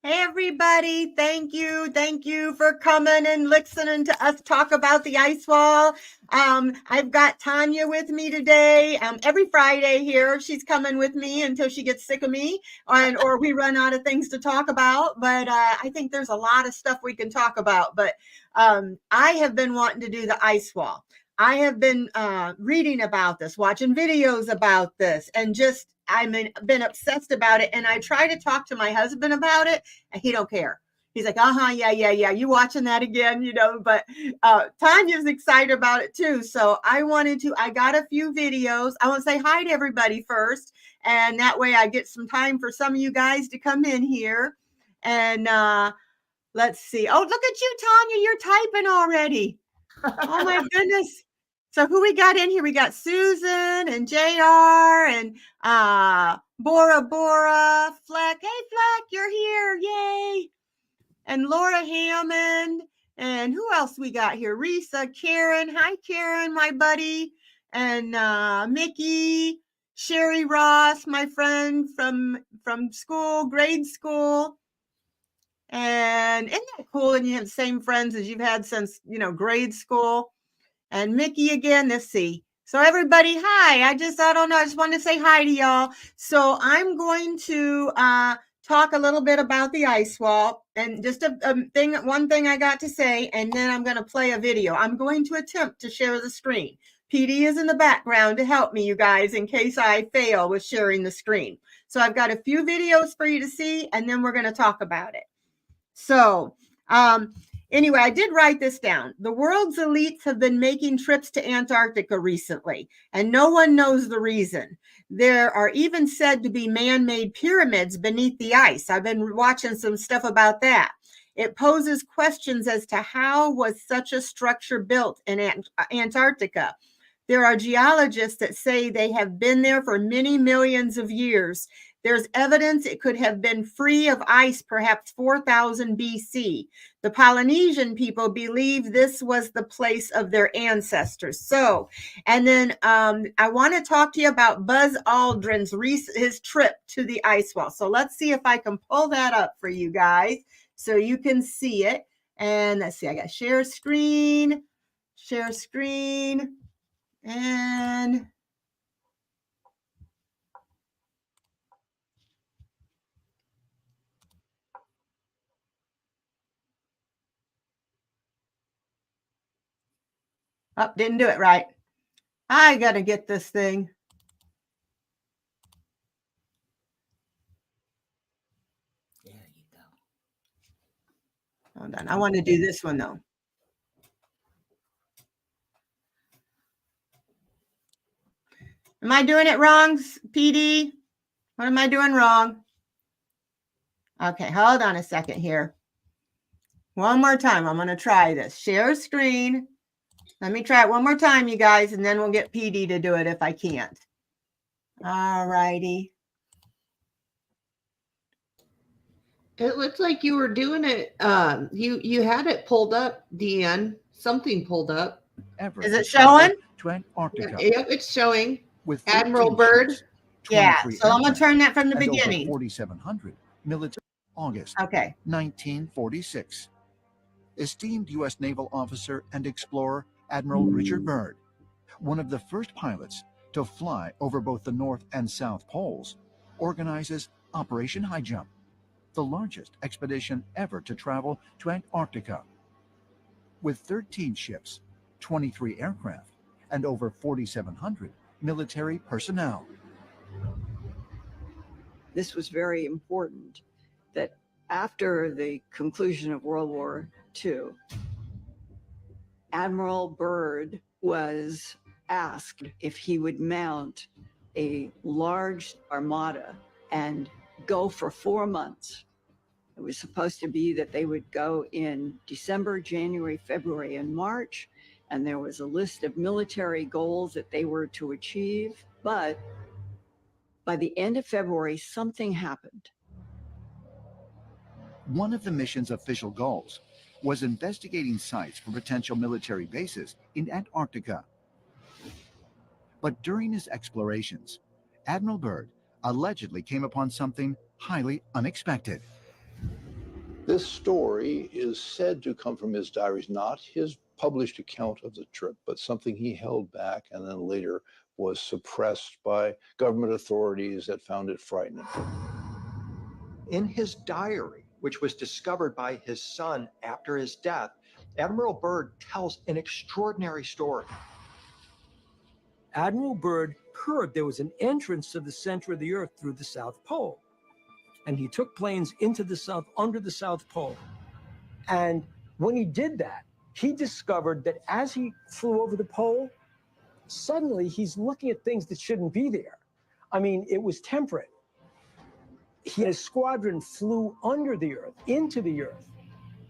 Hey everybody, thank you. Thank you for coming and listening to us talk about the ice wall. I've got Tanya with me today. Every Friday here, she's coming with me until she gets sick of me or we run out of things to talk about. But I think there's a lot of stuff we can talk about. But I have been wanting to do the ice wall. I have been reading about this, watching videos about this, and just been obsessed about it. And I try to talk to my husband about it, and he don't care. He's like, yeah. You watching that again, But Tanya's excited about it too. So I got a few videos. I want to say hi to everybody first, and that way I get some time for some of you guys to come in here. And let's see. Oh, look at you, Tanya. You're typing already. Oh my goodness. So who we got in here? We got Susan and JR and Bora Bora, Fleck. Hey Fleck, you're here. Yay. And Laura Hammond. And who else we got here? Risa, Karen. Hi Karen, my buddy. And Mickey, Sherry Ross, my friend from school, grade school. And isn't that cool? And you have the same friends as you've had since, grade school. And Mickey again, let's see. So everybody, hi. I just want to say hi to y'all. So I'm going to talk a little bit about the ice wall and just one thing I got to say, and then I'm going to play a video. I'm going to attempt to share the screen. PD is in the background to help me, you guys, in case I fail with sharing the screen. So I've got a few videos for you to see, and then we're going to talk about it. So, anyway, I did write this down. The world's elites have been making trips to Antarctica recently, and no one knows the reason. There are even said to be man-made pyramids beneath the ice. I've been watching some stuff about that. It poses questions as to how was such a structure built in Antarctica. There are geologists that say they have been there for many millions of years. There's evidence it could have been free of ice perhaps 4,000 BC. The Polynesian people believe this was the place of their ancestors. So, and then I want to talk to you about Buzz Aldrin's his trip to the ice wall. So let's see if I can pull that up for you guys so you can see it. And let's see, I got share screen, and oh, didn't do it right. I got to get this thing. There you go. Hold on. I want to do this one, though. Am I doing it wrong, PD? What am I doing wrong? Okay, hold on a second here. One more time. I'm going to try this. Share screen. Let me try it one more time, you guys, and then we'll get PD to do it if I can't. All righty. It looks like you were doing it. You had it pulled up, Deann. Something pulled up. Is it showing? To Antarctica. Yep, it's showing. With Admiral Byrd. Yeah, so I'm going to turn that from the beginning. 4,700 military. August 1946. Esteemed U.S. naval officer and explorer Admiral Richard Byrd, one of the first pilots to fly over both the North and South Poles, organizes Operation High Jump, the largest expedition ever to travel to Antarctica. With 13 ships, 23 aircraft, and over 4,700 military personnel. This was very important that after the conclusion of World War II, Admiral Byrd was asked if he would mount a large armada and go for 4 months. It was supposed to be that they would go in December, January, February, and March, and there was a list of military goals that they were to achieve. But by the end of February, something happened. One of the mission's official goals was investigating sites for potential military bases in Antarctica. But during his explorations, Admiral Byrd allegedly came upon something highly unexpected. This story is said to come from his diaries, not his published account of the trip, but something he held back and then later was suppressed by government authorities that found it frightening. In his diary, which was discovered by his son after his death, Admiral Byrd tells an extraordinary story. Admiral Byrd heard there was an entrance to the center of the Earth through the South Pole. And he took planes into the South, under the South Pole. And when he did that, he discovered that as he flew over the pole, suddenly he's looking at things that shouldn't be there. I mean, it was temperate. His squadron flew under the Earth, into the Earth.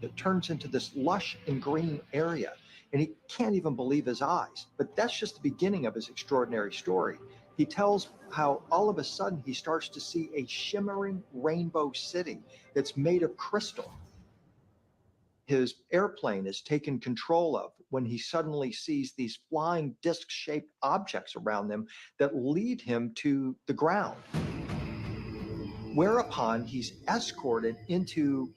It turns into this lush and green area, and he can't even believe his eyes. But that's just the beginning of his extraordinary story. He tells how all of a sudden he starts to see a shimmering rainbow city that's made of crystal. His airplane is taken control of when he suddenly sees these flying disc-shaped objects around them that lead him to the ground. Whereupon he's escorted into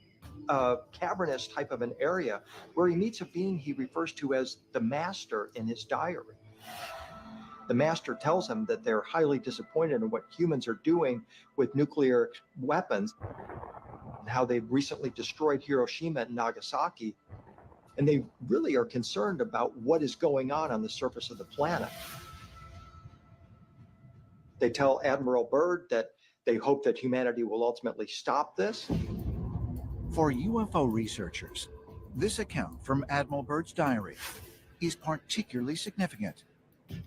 a cavernous type of an area where he meets a being he refers to as the Master in his diary. The Master tells him that they're highly disappointed in what humans are doing with nuclear weapons, and how they've recently destroyed Hiroshima and Nagasaki, and they really are concerned about what is going on the surface of the planet. They tell Admiral Byrd that they hope that humanity will ultimately stop this. For UFO researchers, this account from Admiral Byrd's diary is particularly significant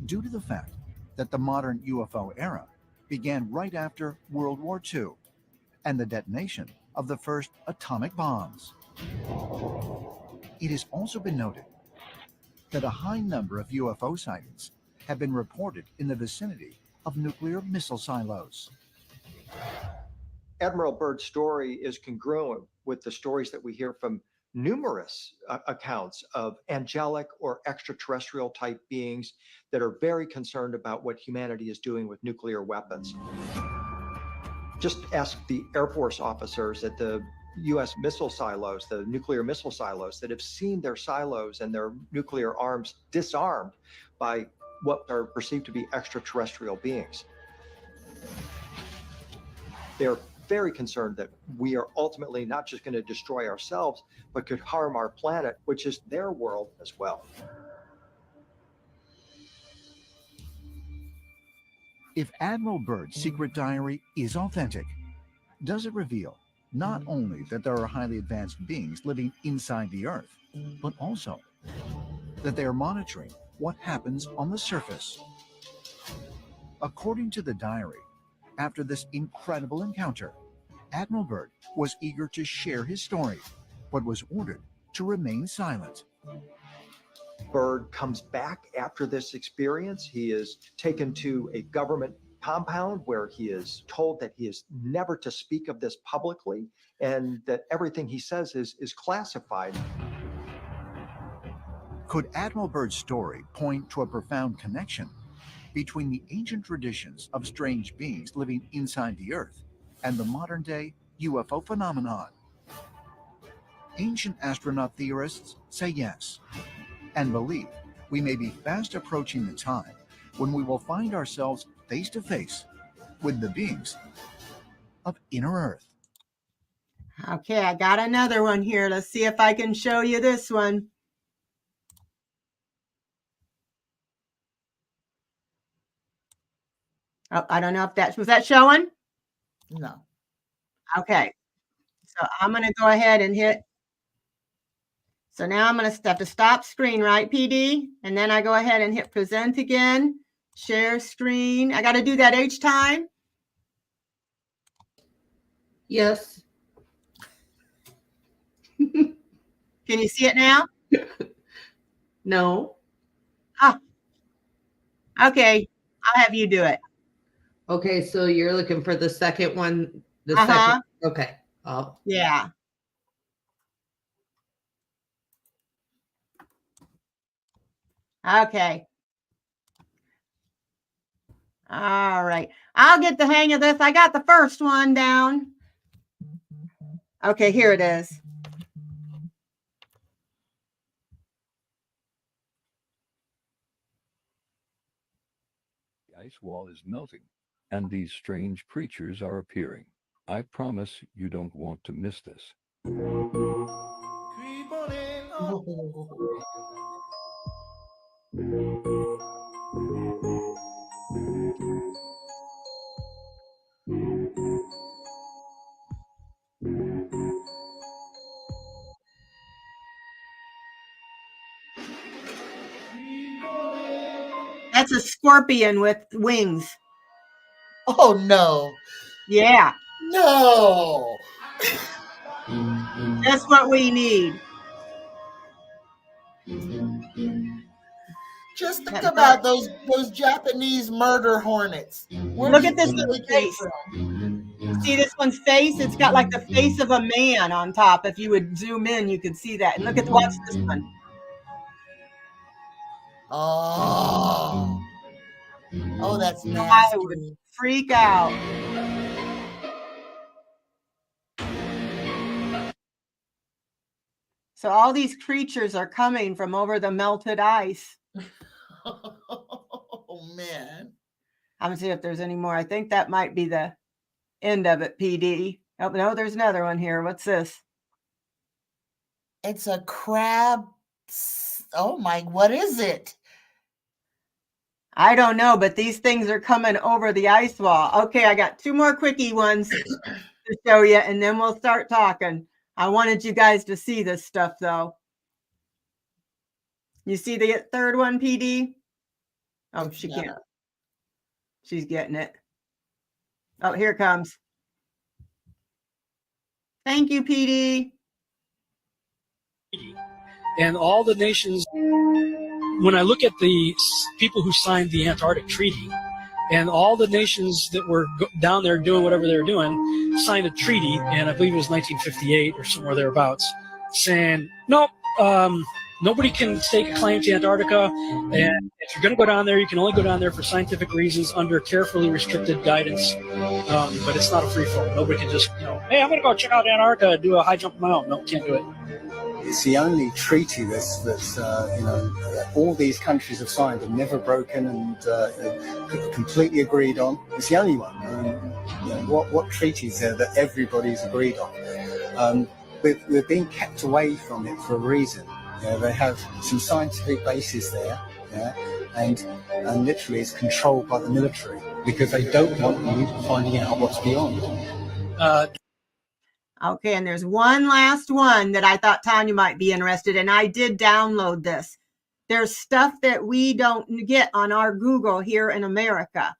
due to the fact that the modern UFO era began right after World War II and the detonation of the first atomic bombs. It has also been noted that a high number of UFO sightings have been reported in the vicinity of nuclear missile silos. Admiral Byrd's story is congruent with the stories that we hear from numerous accounts of angelic or extraterrestrial type beings that are very concerned about what humanity is doing with nuclear weapons. Just ask the Air Force officers at the U.S. missile silos, the nuclear missile silos, that have seen their silos and their nuclear arms disarmed by what are perceived to be extraterrestrial beings. They're very concerned that we are ultimately not just going to destroy ourselves, but could harm our planet, which is their world as well. If Admiral Byrd's secret diary is authentic, does it reveal not only that there are highly advanced beings living inside the Earth, but also that they are monitoring what happens on the surface? According to the diary, after this incredible encounter, Admiral Byrd was eager to share his story, but was ordered to remain silent. Byrd comes back after this experience. He is taken to a government compound where he is told that he is never to speak of this publicly and that everything he says is classified. Could Admiral Byrd's story point to a profound connection between the ancient traditions of strange beings living inside the Earth and the modern-day UFO phenomenon? Ancient astronaut theorists say yes, and believe we may be fast approaching the time when we will find ourselves face to face with the beings of inner Earth. Okay, I got another one here. Let's see if I can show you this one. Oh, I don't know if was that showing? No. Okay, so I'm going to go ahead and hit. So now I'm going to have to stop screen, right, PD? And then I go ahead and hit present again, share screen. I got to do that each time? Yes. Can you see it now? No. Ah, okay, I'll have you do it. Okay, so you're looking for the second one. The second. Okay. Oh. Yeah. Okay. All right. I'll get the hang of this. I got the first one down. Okay, here it is. ice wall is melting, and these strange creatures are appearing. I promise you don't want to miss this. That's a scorpion with wings. Oh no. Yeah. No. That's what we need. Just think about those Japanese murder hornets. Look at this face. See this one's face? It's got like the face of a man on top. If you would zoom in, you could see that. And watch this one. Oh. Oh, that's nasty. I would freak out. So all these creatures are coming from over the melted ice. Oh, man. I'm going to see if there's any more. I think that might be the end of it, PD. Oh, no, there's another one here. What's this? It's a crab. Oh, my, what is it? I don't know, but these things are coming over the ice wall. Okay, I got 2 more quickie ones to show you, and then we'll start talking. I wanted you guys to see this stuff, though. You see the third one, PD? Oh, she can't. She's getting it. Oh, here it comes. Thank you, PD. And all the nations, when I look at the people who signed the Antarctic Treaty, and all the nations that were down there doing whatever they were doing, signed a treaty, and I believe it was 1958 or somewhere thereabouts, saying, nope, nobody can stake a claim to Antarctica, and if you're going to go down there, you can only go down there for scientific reasons under carefully restricted guidance, but it's not a free-for-all. Nobody can just, hey, I'm going to go check out Antarctica and do a high jump of my own. No, can't do it. It's the only treaty that's all these countries have signed and never broken and completely agreed on. It's the only one. What treaty is there that everybody's agreed on? We're being kept away from it for a reason. They have some scientific basis there, and literally it's controlled by the military because they don't want you finding out what's beyond. Okay, and there's one last one that I thought Tanya might be interested in. I did download this. There's stuff that we don't get on our Google here in America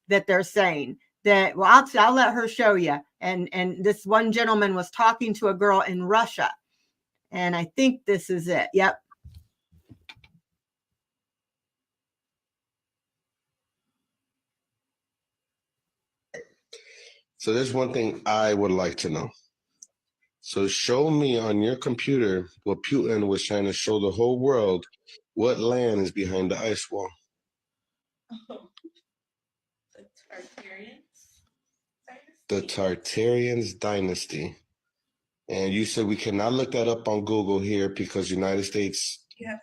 that they're saying that, well, I'll let her show you. And this one gentleman was talking to a girl in Russia. And I think this is it. Yep. So there's one thing I would like to know. So show me on your computer what Putin was trying to show the whole world, what land is behind the ice wall. Oh, the Tartarians dynasty. The Tartarians dynasty. And you said we cannot look that up on Google here because United States, You have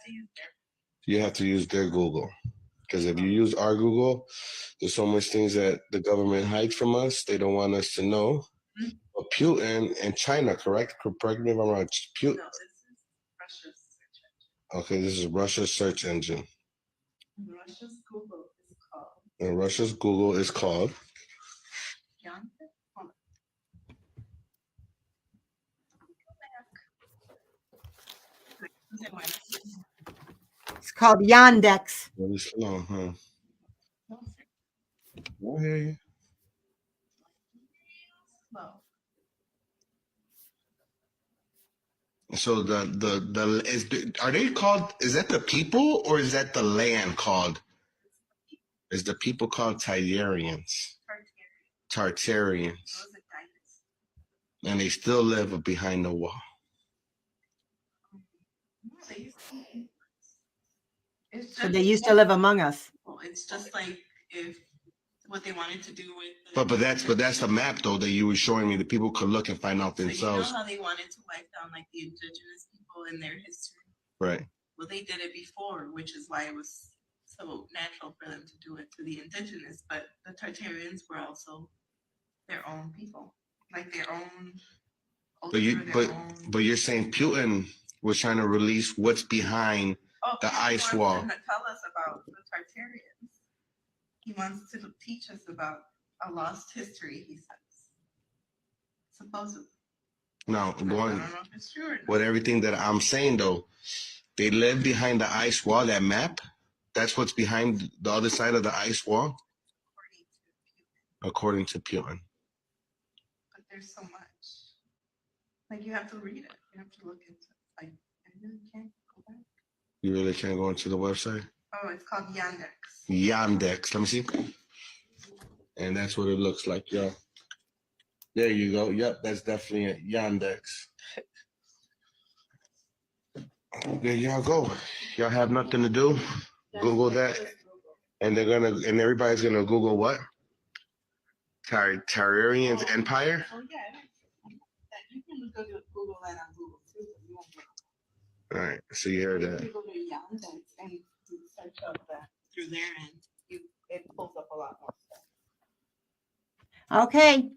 to use their Google. Because if you use our Google, there's so much things that the government hides from us. They don't want us to know. Mm-hmm. But Putin and China, correct? Correct me if I'm wrong. No, this is Russia's search engine. Okay, this is Russia's search engine. And Russia's Google is called. It's called Yandex. Really slow, huh? Okay. So are they called? Is that the people or is that the land called? Is the people called Tartarians? Tartarians. And they still live behind the wall. So they used to live among us. Well, it's just like if what they wanted to do with. But that's the map though that you were showing me. The people could look and find out themselves. So you know how they wanted to wipe down like the indigenous people in their history. Right. Well, they did it before, which is why it was so so natural for them to do it to the indigenous. But the Tartarians were also their own people, like their own culture, But you're saying Putin was trying to release what's behind the ice wall. He wants to tell us about the Tartarians. He wants to teach us about a lost history, he says. Supposedly. No, I don't know if it's true or not. with everything that I'm saying though, they live behind the ice wall, that map. That's what's behind the other side of the ice wall. According to Putin. But there's so much. Like you have to read it. You have to look into it. Like I really can't go back. You really can't go into the website? Oh, it's called Yandex. Yandex. Let me see. And that's what it looks like, yo. There you go. Yep, that's definitely a Yandex. There y'all go. Y'all have nothing to do. Google that. And everybody's gonna Google what? Tartarians Empire? Oh yeah. You can go to Google that on Google too. You won't get All right, so you heard that. You go to Yandex and search up through there and it pulls up a lot more stuff. Okay.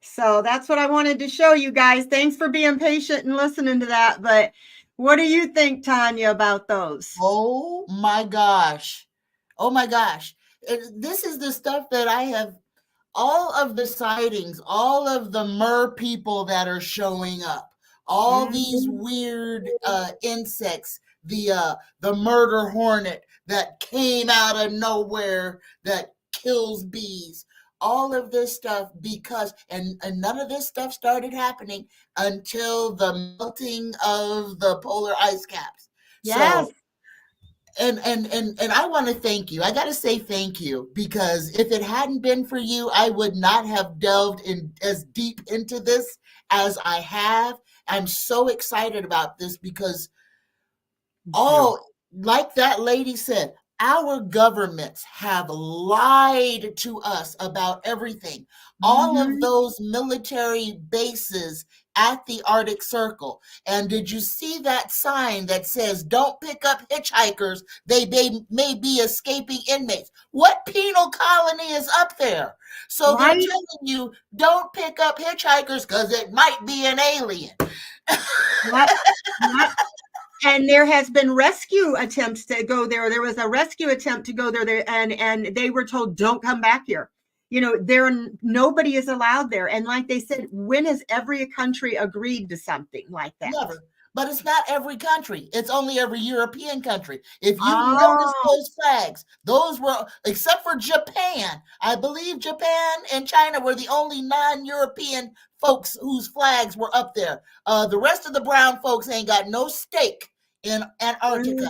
So that's what I wanted to show you guys. Thanks for being patient and listening to that. But what do you think, Tanya, about those? Oh my gosh. Oh my gosh. This is the stuff that I have, all of the sightings, all of the mer people that are showing up, all these weird insects, the murder hornet that came out of nowhere that kills bees, all of this stuff, because and none of this stuff started happening until the melting of the polar ice caps. Yes. So and I want to thank you. I got to say thank you, because if it hadn't been for you, I would not have delved in as deep into this as I have. I'm so excited about this because like that lady said, our governments have lied to us about everything. All of those military bases at the Arctic Circle. And did you see that sign that says, don't pick up hitchhikers, they may be escaping inmates? What penal colony is up there? So they're telling you, don't pick up hitchhikers because it might be an alien. And there has been rescue attempts to go there. There was a rescue attempt to go there, and they were told, don't come back here. You know, nobody is allowed there. And like they said, when has every country agreed to something like that? Never. But it's not every country. It's only every European country. If you notice those flags, those were, except for Japan, I believe Japan and China were the only non-European folks whose flags were up there. The rest of the brown folks ain't got no stake in Antarctica.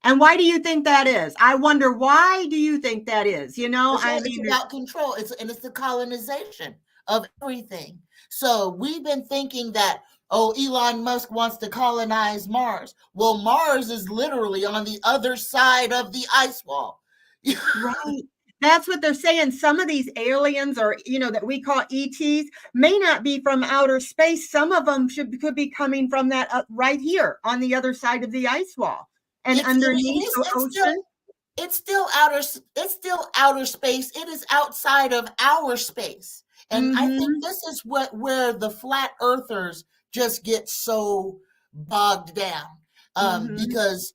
And why do you think that is? I wonder, why do you think that is? You know, it's about control. It's the colonization of everything. So we've been thinking that, oh, Elon Musk wants to colonize Mars. Well, Mars is literally on the other side of the ice wall. Right. That's what they're saying. Some of these aliens, or that we call ETs, may not be from outer space. Some of them could be coming from that right here on the other side of the ice wall and underneath the ocean. It's still outer space. It is outside of our space. And I think this is where the flat earthers just get so bogged down. Because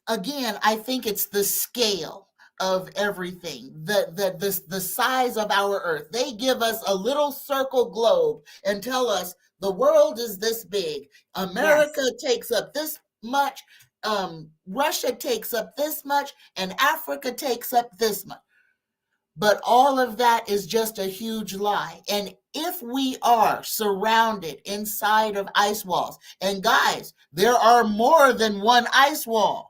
again, I think it's the scale of everything, the size of our earth. They give us a little circle globe and tell us the world is this big. America takes up this much, Russia takes up this much, and Africa takes up this much. But all of that is just a huge lie. And if we are surrounded inside of ice walls, and guys, there are more than one ice wall.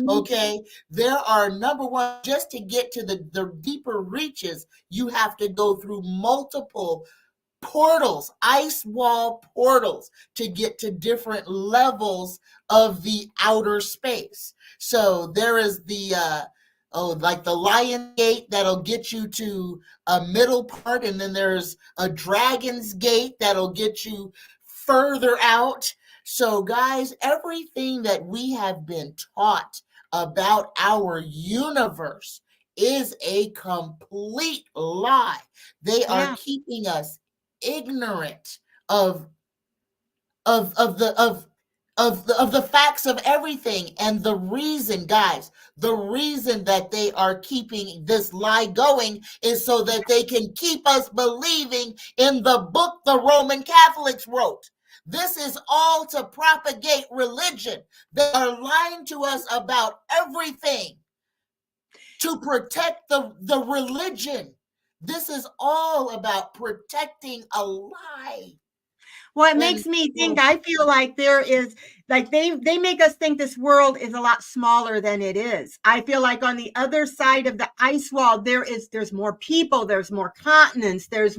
Okay, there are, number one, just to get to the deeper reaches, you have to go through multiple portals, ice wall portals, to get to different levels of the outer space. So there is like the Lion Gate that'll get you to a middle part, and then there's a Dragon's Gate that'll get you further out. So, guys, everything that we have been taught about our universe is a complete lie. They are keeping us ignorant of the facts of everything. And the reason, guys, the reason that they are keeping this lie going is so that they can keep us believing in the book the Roman Catholics wrote. This is all to propagate religion. They are lying to us about everything to protect the religion. This is all about protecting a lie. Well, it makes me think, I feel like there is, like they make us think this world is a lot smaller than it is. I feel like on the other side of the ice wall, there's more people, there's more continents, there's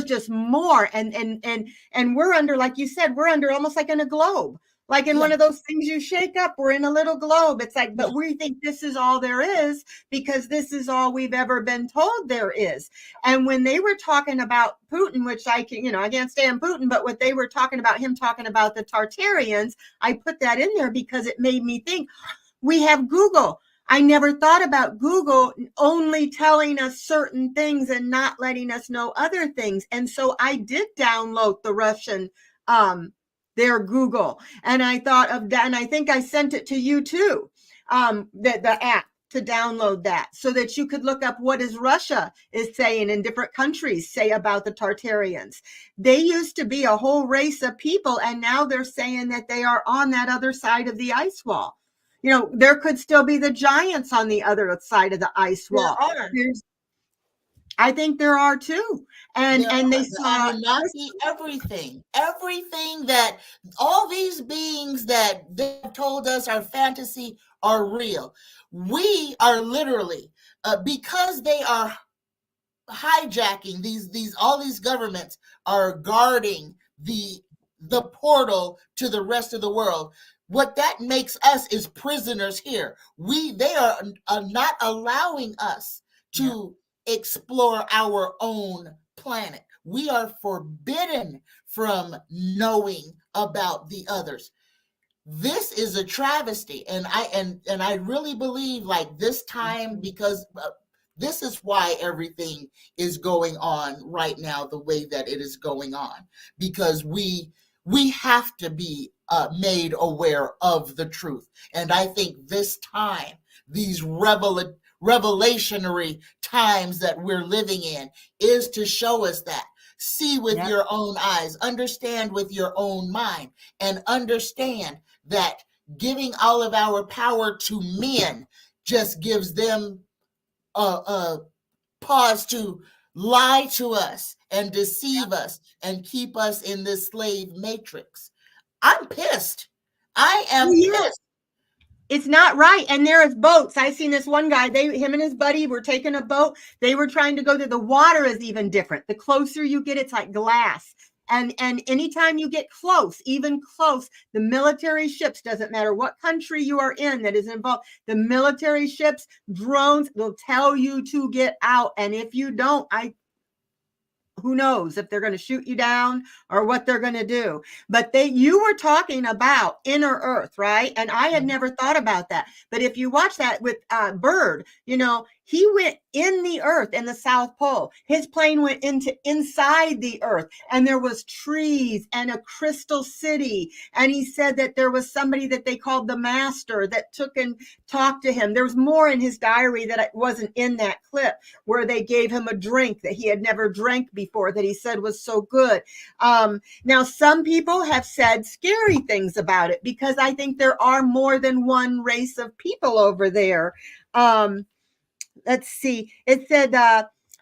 just more. And we're under, like you said, we're under almost like in a globe. Like in one of those things you shake up, we're in a little globe. It's like, but we think this is all there is because this is all we've ever been told there is. And when they were talking about Putin, which I can't stand Putin, but what they were talking about, him talking about the Tartarians, I put that in there because it made me think, we have Google. I never thought about Google only telling us certain things and not letting us know other things. And so I did download the Russian, their Google. And I thought of that. And I think I sent it to you too, the app to download that so that you could look up what is Russia is saying in different countries say about the Tartarians. They used to be a whole race of people. And now they're saying that they are on that other side of the ice wall. There could still be the giants on the other side of the ice wall. I think there are too. And they saw everything that all these beings that they've told us are fantasy are real. We are literally, because they are hijacking all these governments are guarding the portal to the rest of the world. What that makes us is prisoners here. They are not allowing us to explore our own planet. We are forbidden from knowing about the others. This is a travesty, and I really believe like this time, because this is why everything is going on right now the way that it is going on, because we have to be made aware of the truth. And I think this time, these revelationary times that we're living in, is to show us that. See with your own eyes, understand with your own mind, and understand that giving all of our power to men just gives them a pause to lie to us and deceive us and keep us in this slave matrix. I'm pissed. I am pissed. It's not right. And there is boats. I seen this one guy, him and his buddy were taking a boat. They were trying to go to the water is even different. The closer you get, it's like glass. And anytime you get close, even close, the military ships, doesn't matter what country you are in that is involved, the military ships, drones will tell you to get out. And if you don't, who knows if they're going to shoot you down or what they're going to do. But you were talking about inner earth, right? And I had never thought about that. But if you watch that with Bird, he went in the earth in the South Pole. His plane went inside the earth, and there was trees and a crystal city. And he said that there was somebody that they called the master that took and talked to him. There was more in his diary that wasn't in that clip, where they gave him a drink that he had never drank before that he said was so good. Now, some people have said scary things about it because I think there are more than one race of people over there. Let's see. It said,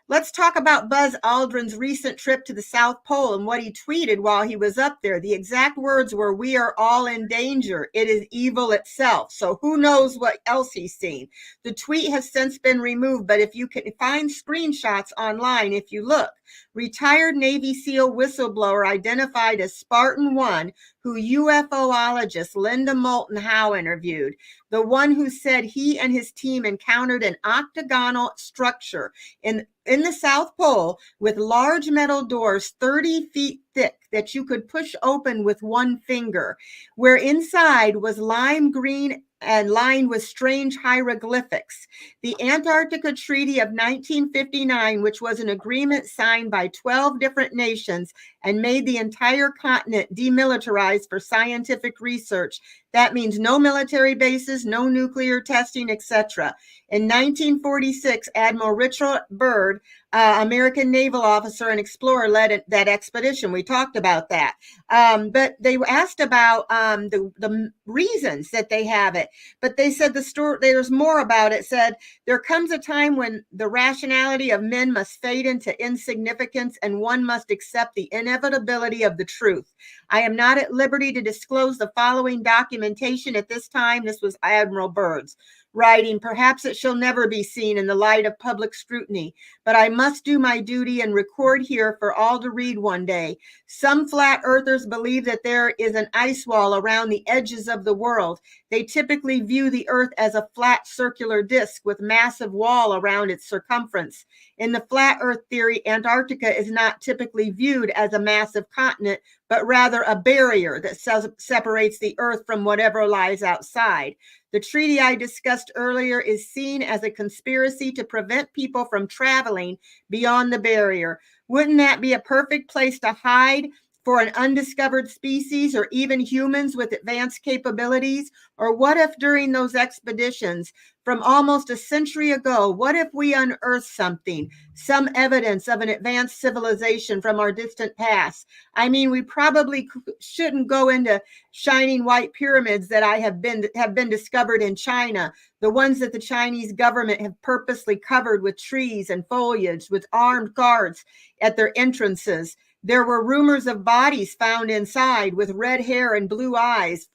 let's talk about Buzz Aldrin's recent trip to the South Pole and what he tweeted while he was up there. The exact words were, "We are all in danger. It is evil itself." So who knows what else he's seen. The tweet has since been removed, but if you can find screenshots online, if you look, retired Navy SEAL whistleblower identified as Spartan 1, who UFOologist Linda Moulton Howe interviewed, the one who said he and his team encountered an octagonal structure in the South Pole with large metal doors 30 feet thick that you could push open with one finger, where inside was lime green and lined with strange hieroglyphics. The Antarctica Treaty of 1959, which was an agreement signed by 12 different nations and made the entire continent demilitarized for scientific research. That means no military bases, no nuclear testing, etc. In 1946, Admiral Richard Byrd, American naval officer and explorer, led that expedition. We talked about that. But they were asked about the reasons that they have it. But they said the story, there's more about it, said, there comes a time when the rationality of men must fade into insignificance and one must accept the inevitability of the truth. I am not at liberty to disclose the following documentation at this time. This was Admiral Byrd's writing. Perhaps it shall never be seen in the light of public scrutiny, but I must do my duty and record here for all to read one day. Some flat earthers believe that there is an ice wall around the edges of the world. They typically view the earth as a flat circular disc with massive wall around its circumference. In the flat earth theory, Antarctica is not typically viewed as a massive continent, but rather a barrier that separates the earth from whatever lies outside. The treaty I discussed earlier is seen as a conspiracy to prevent people from traveling beyond the barrier. Wouldn't that be a perfect place to hide for an undiscovered species or even humans with advanced capabilities? Or what if during those expeditions from almost a century ago, what if we unearthed something, some evidence of an advanced civilization from our distant past? I mean, we probably shouldn't go into shining white pyramids that have been discovered in China, the ones that the Chinese government have purposely covered with trees and foliage, with armed guards at their entrances. There were rumors of bodies found inside with red hair and blue eyes.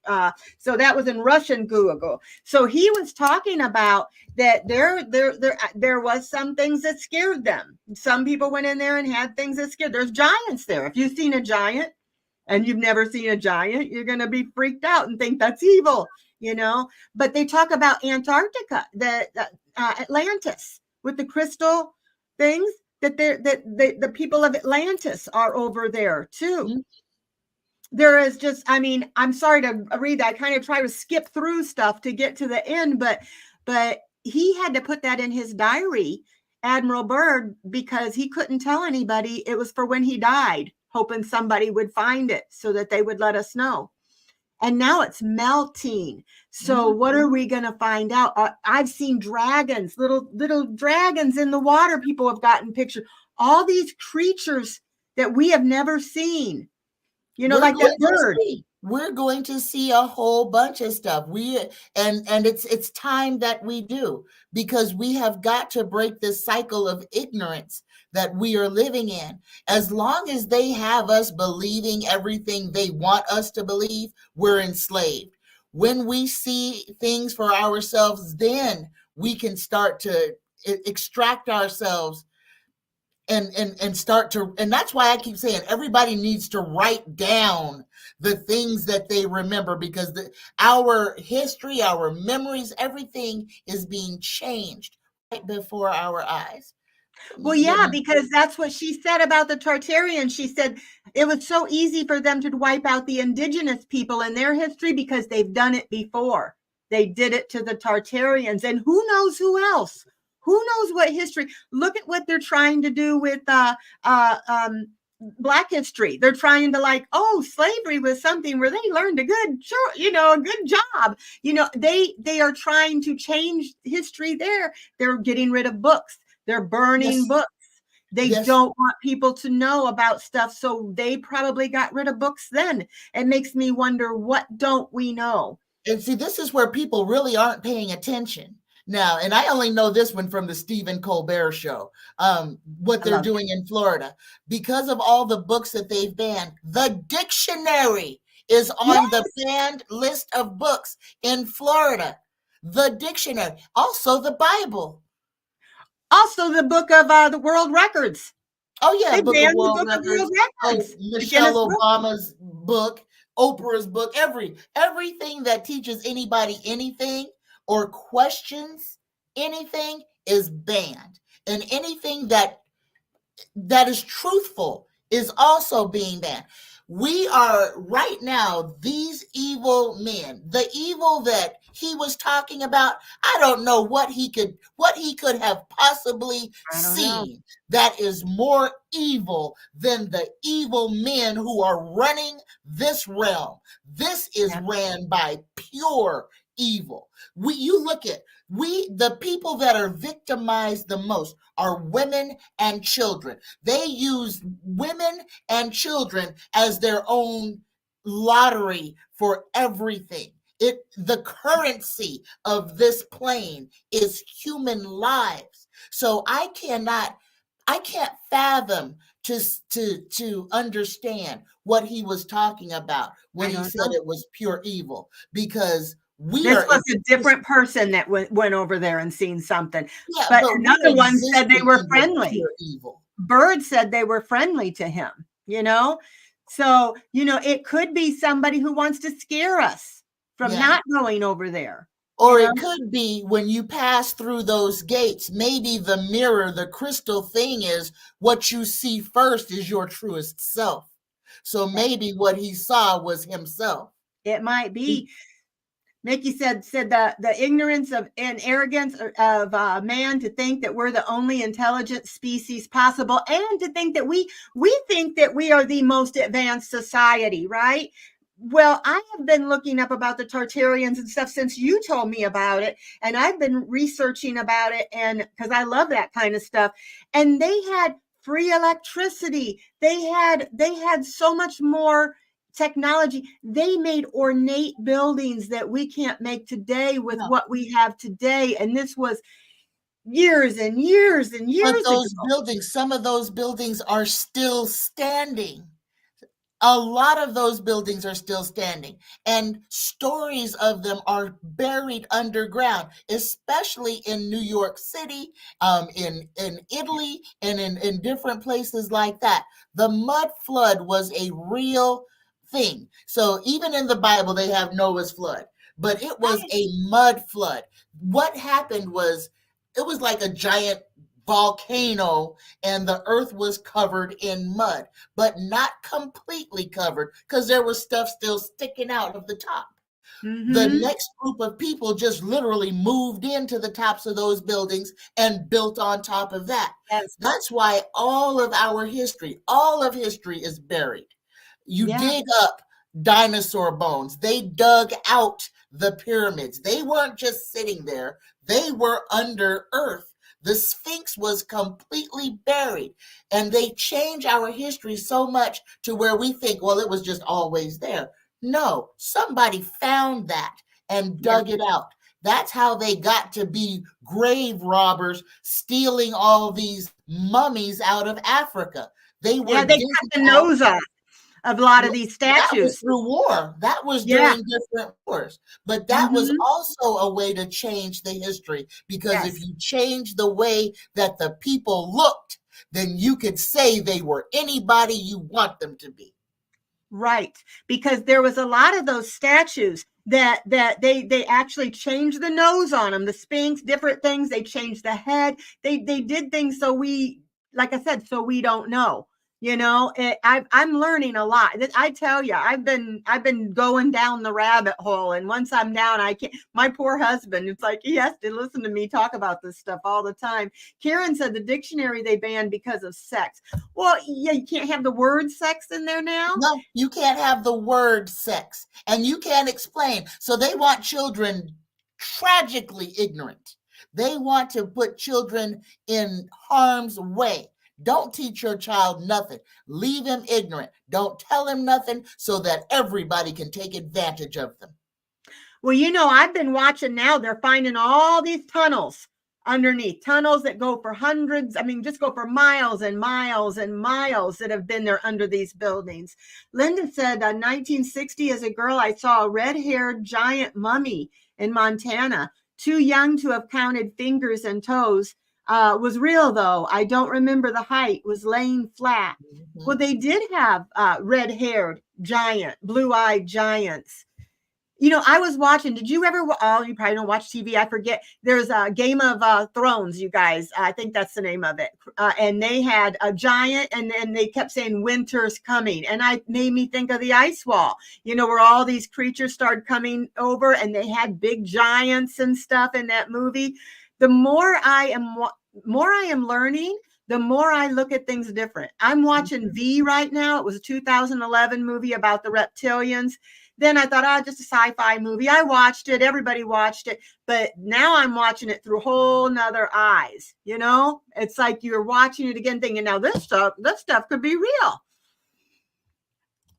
So that was in Russian Google. So he was talking about that there was some things that scared them. Some people went in there and had things that scared. There's giants there. If you've seen a giant and you've never seen a giant, you're going to be freaked out and think that's evil, you know. But they talk about Antarctica, the Atlantis with the crystal things. That the people of Atlantis are over there too. Mm-hmm. There is just, I mean, I'm sorry to read that. I kind of try to skip through stuff to get to the end, but he had to put that in his diary, Admiral Byrd, because he couldn't tell anybody. It was for when he died, hoping somebody would find it so that they would let us know. And now it's melting. So what are we going to find out? I've seen dragons, little dragons in the water. People have gotten pictures. All these creatures that we have never seen. You know, like that bird. We're going to see a whole bunch of stuff. And it's time that we do, because we have got to break this cycle of ignorance that we are living in. As long as they have us believing everything they want us to believe, we're enslaved. When we see things for ourselves, then we can start to extract ourselves and start to, and that's why I keep saying everybody needs to write down the things that they remember, because our history, our memories, everything is being changed right before our eyes. Well, yeah, because that's what she said about the Tartarians. She said it was so easy for them to wipe out the indigenous people in their history because they've done it before. They did it to the Tartarians, and who knows who else? Who knows what history? Look at what they're trying to do with Black history. They're trying to slavery was something where they learned a good job. You know, they are trying to change history there. They're getting rid of books. They're burning books. They don't want people to know about stuff. So they probably got rid of books then. It makes me wonder, what don't we know? And see, this is where people really aren't paying attention. Now, and I only know this one from the Stephen Colbert show, what they're doing in Florida. Because of all the books that they've banned, the dictionary is on the banned list of books in Florida. The dictionary. Also the Bible. Also the book of the world records. Oh, yeah. They banned the book of world records. Michelle Obama's book, Oprah's book, everything that teaches anybody anything or questions anything is banned, and anything that is truthful is also being banned. We are right now, these evil men, the evil that he was talking about, I don't know what he could have possibly seen that is more evil than the evil men who are running this realm. This is ran by pure evil. You look at the people that are victimized the most are women and children. They use women and children as their own lottery for everything. The currency of this plane is human lives. So I can't fathom to understand what he was talking about when he said it was pure evil, because this was a different person that went over there and seen something. Yeah, but another one said they were friendly. Evil. Bird said they were friendly to him, So, it could be somebody who wants to scare us from not going over there. Or it could be when you pass through those gates, maybe the mirror, the crystal thing is what you see first is your truest self. So maybe what he saw was himself. It might be. Nikki said the ignorance and arrogance of man to think that we're the only intelligent species possible, and to think that we think that we are the most advanced society, right? Well, I have been looking up about the Tartarians and stuff since you told me about it, and I've been researching about it, and because I love that kind of stuff. And they had free electricity. They had so much more technology. They made ornate buildings that we can't make today with what we have today. And this was years and years and years ago. But those buildings, some of those buildings are still standing. A lot of those buildings are still standing, and stories of them are buried underground, especially in New York City, in Italy, and in different places like that. The mud flood was a real thing. So even in the Bible, they have Noah's flood, but it was a mud flood. What happened was it was like a giant volcano, and the earth was covered in mud, but not completely covered, because there was stuff still sticking out of the top. The next group of people just literally moved into the tops of those buildings and built on top of that. That's why all of history is buried. You dig up dinosaur bones. They dug out the pyramids. They weren't just sitting there. They were under earth. The Sphinx was completely buried, and they change our history so much to where we think, well, it was just always there. No, somebody found that and dug it out. That's how they got to be grave robbers, stealing all these mummies out of Africa. They cut the nose off of a lot of these statues. That was through war. That was during different wars. But that was also a way to change the history, because if you change the way that the people looked, then you could say they were anybody you want them to be. Right. Because there was a lot of those statues that they actually changed the nose on them, the Sphinx, different things. They changed the head. They did things so we, like I said, so we don't know. I'm learning a lot. I tell you, I've been going down the rabbit hole, and once I'm down, I can't. My poor husband, it's like he has to listen to me talk about this stuff all the time. Karen said the dictionary they banned because of sex. Well, yeah, you can't have the word sex in there now. No, you can't have the word sex, and you can't explain. So they want children tragically ignorant. They want to put children in harm's way. Don't teach your child nothing. Leave him ignorant. Don't tell him nothing, so that everybody can take advantage of them. Well, I've been watching now. They're finding all these tunnels underneath, tunnels that go for hundreds. Just go for miles and miles and miles that have been there under these buildings. Linda said, 1960, as a girl, I saw a red-haired giant mummy in Montana, too young to have counted fingers and toes. Was real, though. I don't remember the height. Was laying flat. Well, they did have red-haired giant, blue-eyed giants. You know, I was watching, did you ever, oh, you probably don't watch TV, I forget. There's a Game of Thrones, you guys. I think that's the name of it. And they had a giant, and then they kept saying winter's coming. And I made me think of the ice wall, you know, where all these creatures started coming over, and they had big giants and stuff in that movie. The more I am learning, the more I look at things different. I'm watching V right now. It was a 2011 movie about the reptilians. Then I thought, just a sci-fi movie. I watched it. Everybody watched it. But now I'm watching it through whole nother eyes. You know, it's like you're watching it again thinking, now this stuff could be real.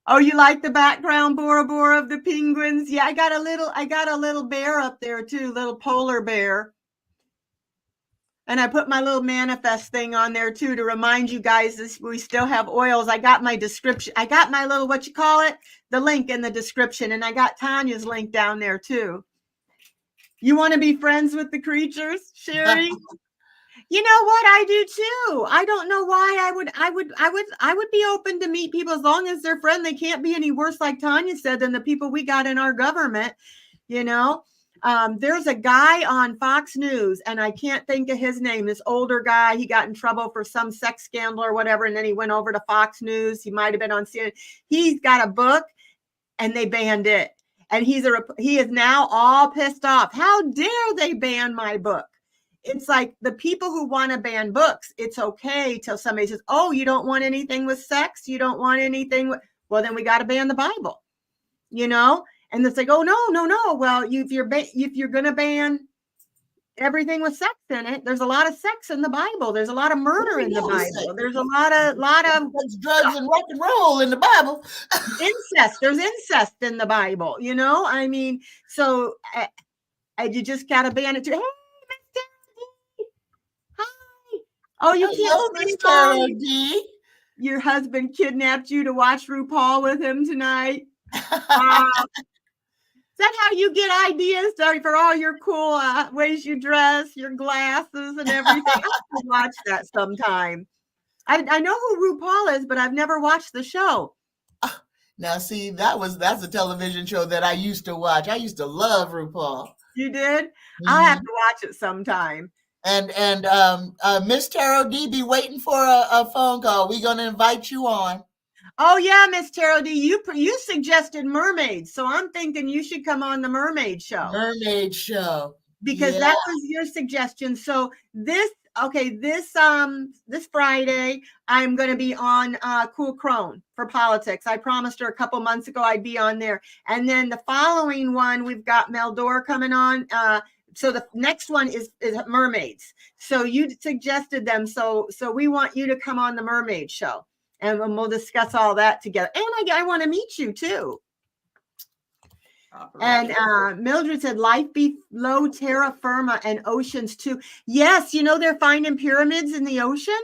Oh, you like the background, Bora Bora, of the penguins? Yeah, I got a little bear up there too, little polar bear. And I put my little manifest thing on there too to remind you guys this, we still have oils. I got my description. I got my little, what you call it? The link in the description. And I got Tanya's link down there too. You want to be friends with the creatures, Sherry? You know what? I do too. I don't know why I would be open to meet people as long as they're friendly. They can't be any worse, like Tanya said, than the people we got in our government, you know? There's a guy on Fox News, and I can't think of his name, this older guy. He got in trouble for some sex scandal or whatever, and then he went over to Fox News. He might have been on CNN. He's got a book, and they banned it. And he is now all pissed off. How dare they ban my book? It's like the people who want to ban books, it's okay till somebody says, oh, you don't want anything with sex? You don't want anything with, well, then we got to ban the Bible, you know? And it's like, oh, no. Well, if you're going to ban everything with sex in it, there's a lot of sex in the Bible. There's a lot of murder in the Bible. There's a lot of drugs and rock and roll in the Bible. Incest. There's incest in the Bible, you know? I mean, so you just got to ban it too. Hey, Miss Tanya. Hi. Oh, you can't Tanya D. Your husband kidnapped you to watch RuPaul with him tonight. Is that how you get ideas for all your cool ways you dress, your glasses and everything? I have to watch that sometime. I know who RuPaul is, but I've never watched the show. Now, see, that's a television show that I used to watch. I used to love RuPaul. You did? Mm-hmm. I'll have to watch it sometime. And Miss Tarot D, be waiting for a phone call. We're going to invite you on. Oh yeah, Miss Tarot D, you suggested mermaids, so I'm thinking you should come on the mermaid show. Mermaid show, because that was your suggestion. So this Friday I'm going to be on Cool Crone for politics. I promised her a couple months ago I'd be on there, and then the following one we've got Meldor coming on. So the next one is mermaids. So you suggested them, so we want you to come on the mermaid show. And we'll discuss all that together. And I want to meet you too. And Mildred said, life below terra firma and oceans too. Yes, you know they're finding pyramids in the ocean?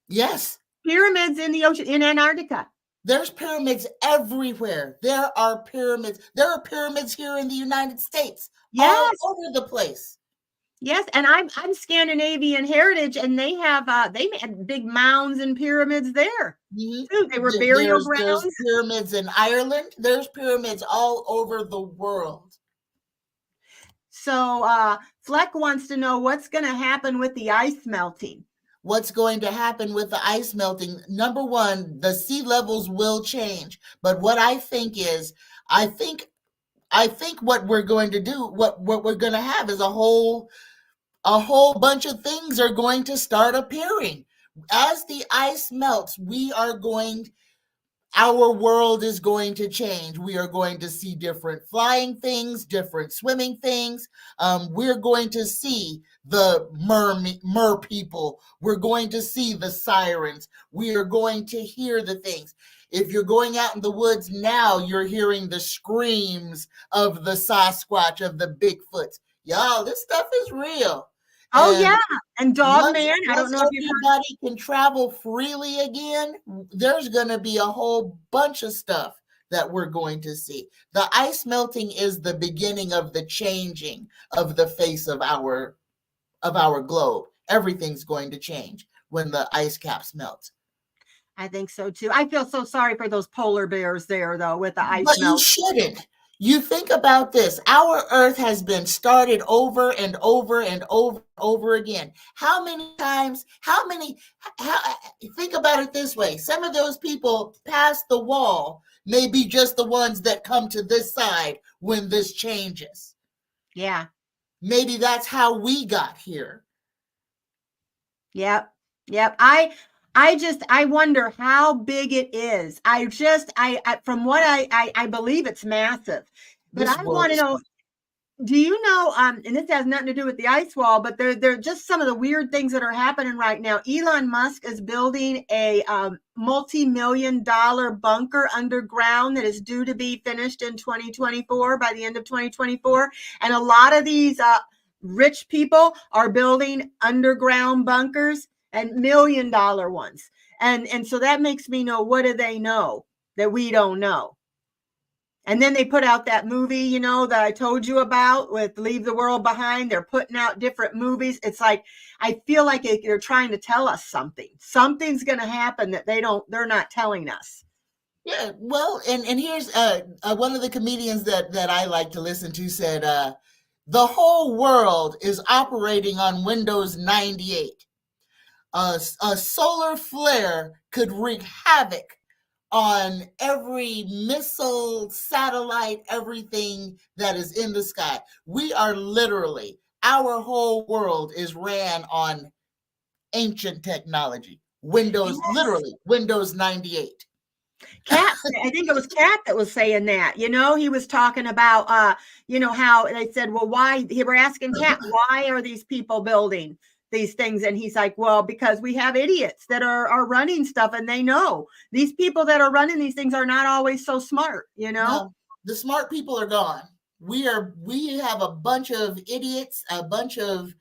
Yes. Pyramids in the ocean, in Antarctica. There's pyramids everywhere. There are pyramids. There are pyramids here in the United States. Yes. All over the place. Yes, and I'm Scandinavian heritage, and they had big mounds and pyramids there. Mm-hmm. Too. They were burial grounds. There's pyramids in Ireland. There's pyramids all over the world. So Fleck wants to know what's going to happen with the ice melting. What's going to happen with the ice melting? Number one, the sea levels will change. But what I think is, I think what we're going to do, what we're going to have is a whole bunch of things are going to start appearing. As the ice melts, our world is going to change. We are going to see different flying things, different swimming things. We're going to see the mer people. We're going to see the sirens. We are going to hear the things. If you're going out in the woods now, you're hearing the screams of the Sasquatch, of the Bigfoots. Y'all, this stuff is real. Oh, yeah. And Dogman. I don't know if everybody can travel freely again. There's going to be a whole bunch of stuff that we're going to see. The ice melting is the beginning of the changing of the face of our globe. Everything's going to change when the ice caps melt. I think so too. I feel so sorry for those polar bears there, though, with the ice But melt. you shouldn't. You think about this. Our earth has been started over and over and over again. How many times, think about it this way. Some of those people past the wall may be just the ones that come to this side when this changes. Yeah. Maybe that's how we got here. Yep. Yep. I wonder how big it is. From what I believe it's massive. But I want to know, do you know, and this has nothing to do with the ice wall, but they're just some of the weird things that are happening right now. Elon Musk is building a multi-million-dollar bunker underground that is due to be finished in 2024, by the end of 2024. And a lot of these rich people are building underground bunkers and million-dollar ones. And so that makes me know, what do they know that we don't know? And then they put out that movie, you know, that I told you about with Leave the World Behind. They're putting out different movies. It's like, I feel like they're trying to tell us something. Something's going to happen that they're not telling us. Yeah, well, and here's one of the comedians that I like to listen to said, the whole world is operating on Windows 98. A solar flare could wreak havoc on every missile, satellite, everything that is in the sky. We are literally, our whole world is ran on ancient technology. Windows, yes. Literally, Windows 98. Cat, I think it was Cat that was saying that, you know, he was talking about, you know, how they said, well, why, they were asking Cat, why are these people building these things? And he's like, well, because we have idiots that are running stuff, and they know these people that are running these things are not always so smart, you know? No, the smart people are gone. We have a bunch of idiots, a bunch of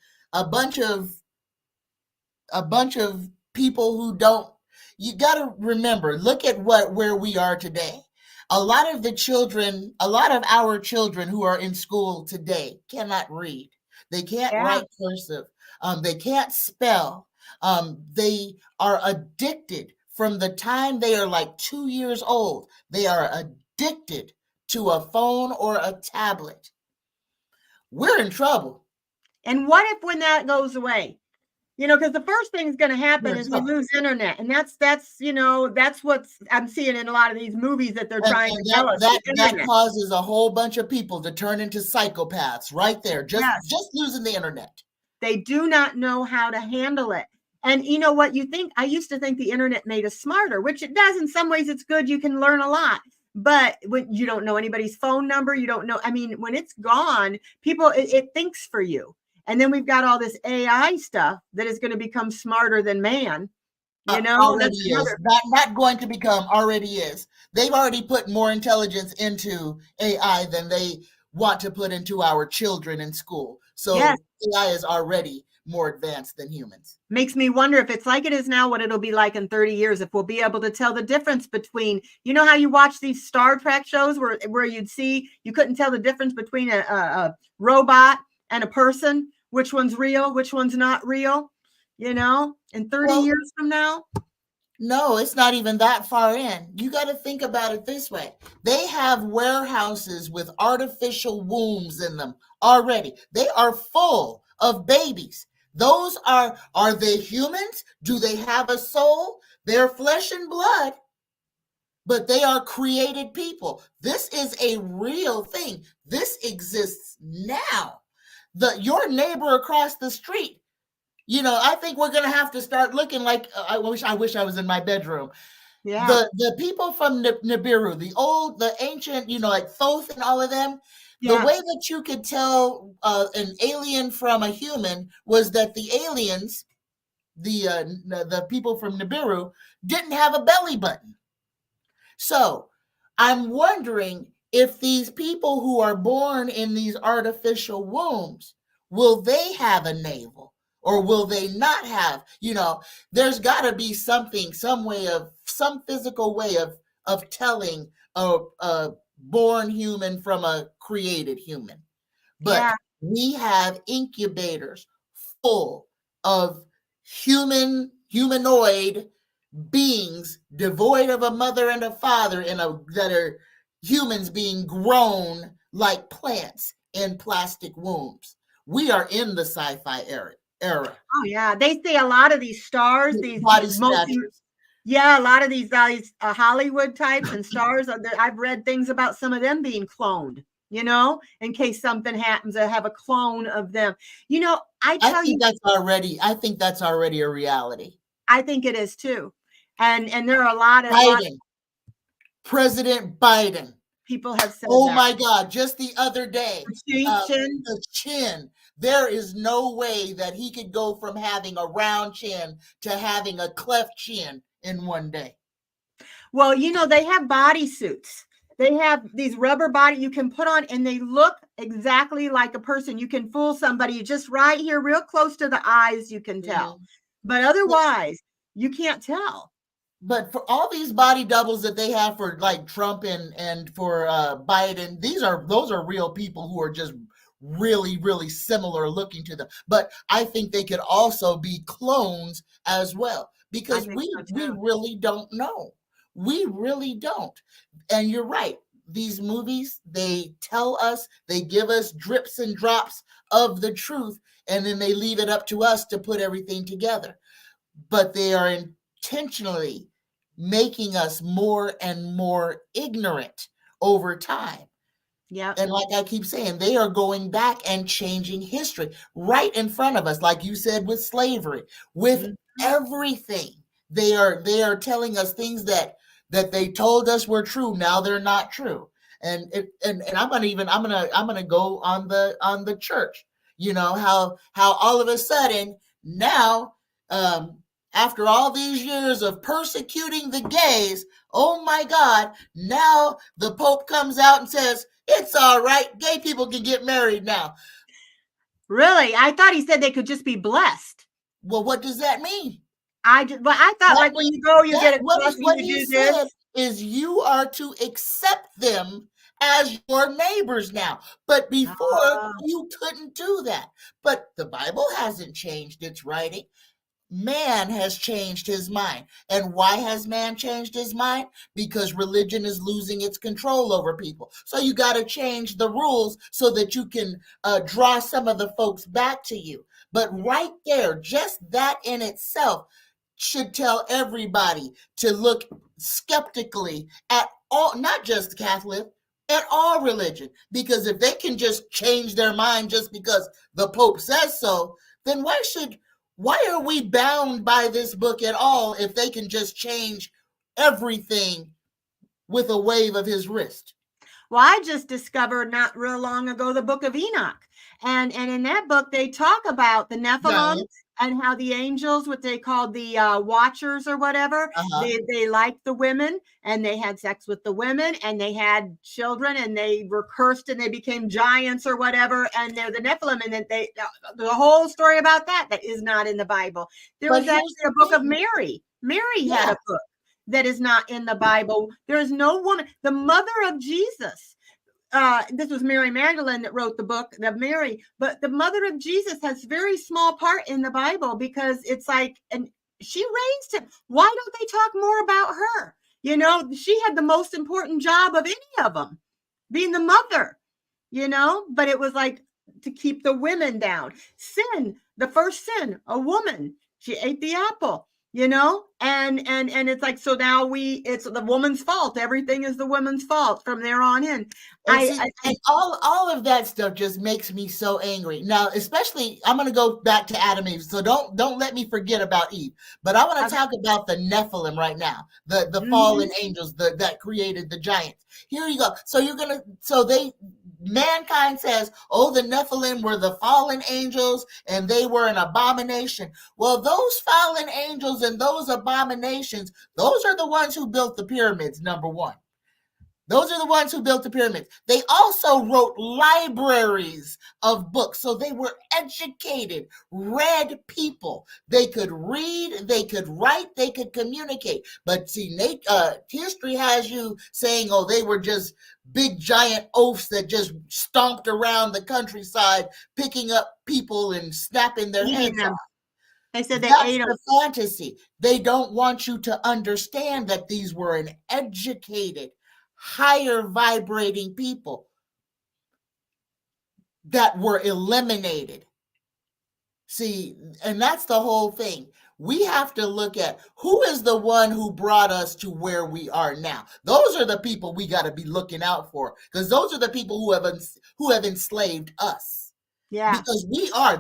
people who don't. You got to remember, look at where we are today. A lot of our children who are in school today cannot read. They can't write cursive. They can't spell. They are addicted from the time they are like 2 years old. They are addicted to a phone or a tablet. We're in trouble. And what if when that goes away? You know, because the first thing is going to happen is we lose internet, and that's you know, that's what I'm seeing in a lot of these movies that they're trying to tell us. That causes a whole bunch of people to turn into psychopaths right there, just losing the internet. They do not know how to handle it. And you know what, I used to think the internet made us smarter, which it does. In some ways it's good. You can learn a lot. But when you don't know anybody's phone number, you don't know. I mean, when it's gone, it thinks for you. And then we've got all this AI stuff that is going to become smarter than man. You know, already is. Not going to become, already is. They've already put more intelligence into AI than they want to put into our children in school. So AI is already more advanced than humans. Makes me wonder if it's like it is now, what it'll be like in 30 years, if we'll be able to tell the difference between, you know how you watch these Star Trek shows where you couldn't tell the difference between a robot and a person, which one's real, which one's not real, you know, in 30 years from now? No, it's not even that far in. You got to think about it this way. They have warehouses with artificial wombs in them already. They are full of babies. Those are they humans? Do they have a soul? They're flesh and blood, but they are created people. This is a real thing. This exists now. Your neighbor across the street, you know, I think we're going to have to start looking like, I wish I was in my bedroom. Yeah. The people from Nibiru, the ancient, you know, like Thoth and all of them, the way that you could tell an alien from a human was that the aliens, the people from Nibiru, didn't have a belly button. So I'm wondering if these people who are born in these artificial wombs, will they have a navel or will they not have? You know, there's got to be some physical way of telling a born human from a created human. But we have incubators full of humanoid beings devoid of a mother and a father that are humans being grown like plants in plastic wombs. We are in the sci-fi era. Oh yeah, they say a lot of these stars, these Body multi, snatchers. yeah, a lot of these Hollywood types and stars. I've read things about some of them being cloned. You know, in case something happens, I have a clone of them. You know, I think that's already a reality. I think it is too, and there are a lot of President Biden. People have said, oh my God, just the other day, the chin. There is no way that he could go from having a round chin to having a cleft chin in one day. Well, you know, they have bodysuits. They have these rubber body you can put on, and they look exactly like a person. You can fool somebody just right here, real close to the eyes, you can tell. But otherwise, you can't tell. But for all these body doubles that they have for like Trump and for Biden, those are real people who are just really, really similar looking to them. But I think they could also be clones as well, because we really don't know. We really don't. And you're right. These movies, they tell us, they give us drips and drops of the truth, and then they leave it up to us to put everything together. But they are intentionally making us more and more ignorant over time. Yeah. And like I keep saying, they are going back and changing history right in front of us, like you said, with slavery, with everything. They are telling us things that they told us were true. Now they're not true. And I'm gonna go on the church. You know how all of a sudden now, after all these years of persecuting the gays, oh my God, now the Pope comes out and says, it's all right, gay people can get married now. Really? I thought he said they could just be blessed. Well, what does that mean? I thought like when you go, you get a blessing, what you he do this. said is you are to accept them as your neighbors now. But before, you couldn't do that. But the Bible hasn't changed its writing. Man has changed his mind. And why has man changed his mind? Because religion is losing its control over people. So you got to change the rules so that you can draw some of the folks back to you. But right there, just that in itself should tell everybody to look skeptically at all, not just Catholic, at all religion. Because if they can just change their mind just because the Pope says so, then why are we bound by this book at all if they can just change everything with a wave of his wrist? Well, I just discovered not real long ago the book of Enoch. And in that book, they talk about the Nephilim and how the angels, what they called the watchers or whatever, they liked the women and they had sex with the women and they had children and they were cursed and they became giants or whatever. And they're the Nephilim. And then the whole story about that is not in the Bible. There was actually a book of Mary. Mary had a book that is not in the Bible. There is no woman, the mother of Jesus. This was Mary Magdalene that wrote the book of Mary, but the mother of Jesus has very small part in the Bible because it's like, and she raised him. Why don't they talk more about her? You know, she had the most important job of any of them, being the mother, you know, but it was like to keep the women down. Sin, the first sin, a woman, she ate the apple. You know, and it's like, so now it's the woman's fault. Everything is the woman's fault from there on in. All of that stuff just makes me so angry. Now, especially, I'm going to go back to Adam and Eve. So don't let me forget about Eve. But I want to talk about the Nephilim right now, the fallen angels that created the giants. Here you go. So mankind says, oh, the Nephilim were the fallen angels and they were an abomination. Well, those fallen angels and those abominations, those are the ones who built the pyramids, number one. Those are the ones who built the pyramids. They also wrote libraries of books. So they were educated, read people. They could read, they could write, they could communicate. But see, history has you saying, oh, they were just big giant oafs that just stomped around the countryside, picking up people and snapping their heads off. They said they ate them. That's the fantasy. They don't want you to understand that these were an educated, higher vibrating people that were eliminated. See, and that's the whole thing. We have to look at who is the one who brought us to where we are now. Those are the people we got to be looking out for, because those are the people who have enslaved us. Yeah. Because